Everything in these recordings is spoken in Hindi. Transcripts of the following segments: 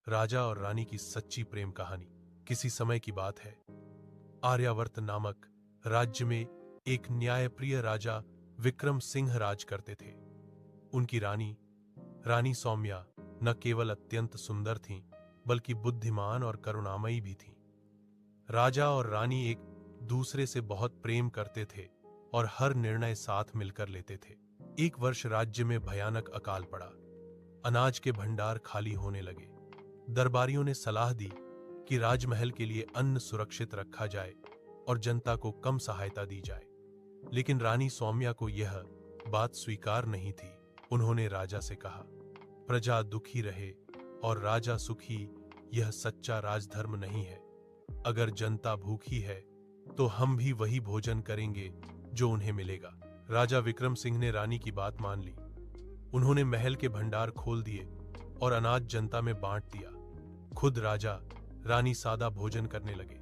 राजा और रानी की सच्ची प्रेम कहानी। किसी समय की बात है, आर्यावर्त नामक राज्य में एक न्यायप्रिय राजा विक्रम सिंह राज करते थे। उनकी रानी सौम्या न केवल अत्यंत सुंदर थीं, बल्कि बुद्धिमान और करुणामयी भी थीं। राजा और रानी एक दूसरे से बहुत प्रेम करते थे और हर निर्णय साथ मिलकर लेते थे। एक वर्ष राज्य में भयानक अकाल पड़ा। अनाज के भंडार खाली होने लगे। दरबारियों ने सलाह दी कि राजमहल के लिए अन्न सुरक्षित रखा जाए और जनता को कम सहायता दी जाए। लेकिन रानी सौम्या को यह बात स्वीकार नहीं थी। उन्होंने राजा से कहा, प्रजा दुखी रहे और राजा सुखी, यह सच्चा राजधर्म नहीं है। अगर जनता भूखी है तो हम भी वही भोजन करेंगे जो उन्हें मिलेगा। राजा विक्रम सिंह ने रानी की बात मान ली। उन्होंने महल के भंडार खोल दिए और अनाज जनता में बांट दिया। खुद राजा रानी सादा भोजन करने लगे।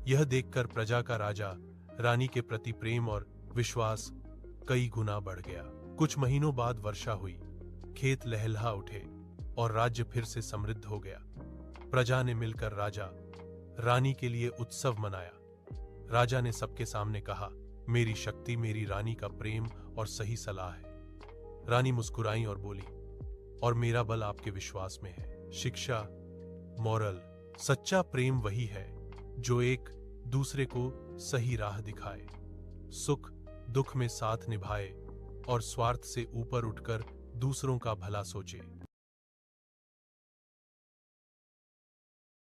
यह देखकर प्रजा का राजा रानी के प्रति प्रेम और विश्वास कई गुना बढ़ गया। कुछ महीनों बाद वर्षा हुई, खेत लहलहा उठे और राज्य फिर से समृद्ध हो गया। प्रजा ने मिलकर राजा रानी के लिए उत्सव मनाया। राजा ने सबके सामने कहा, मेरी शक्ति मेरी रानी का प्रेम और सही सलाह है। रानी मुस्कुराई और बोली, और मेरा बल आपके विश्वास में है। शिक्षा, मॉरल, सच्चा प्रेम वही है जो एक दूसरे को सही राह दिखाए, सुख दुख में साथ निभाए और स्वार्थ से ऊपर उठकर दूसरों का भला सोचे।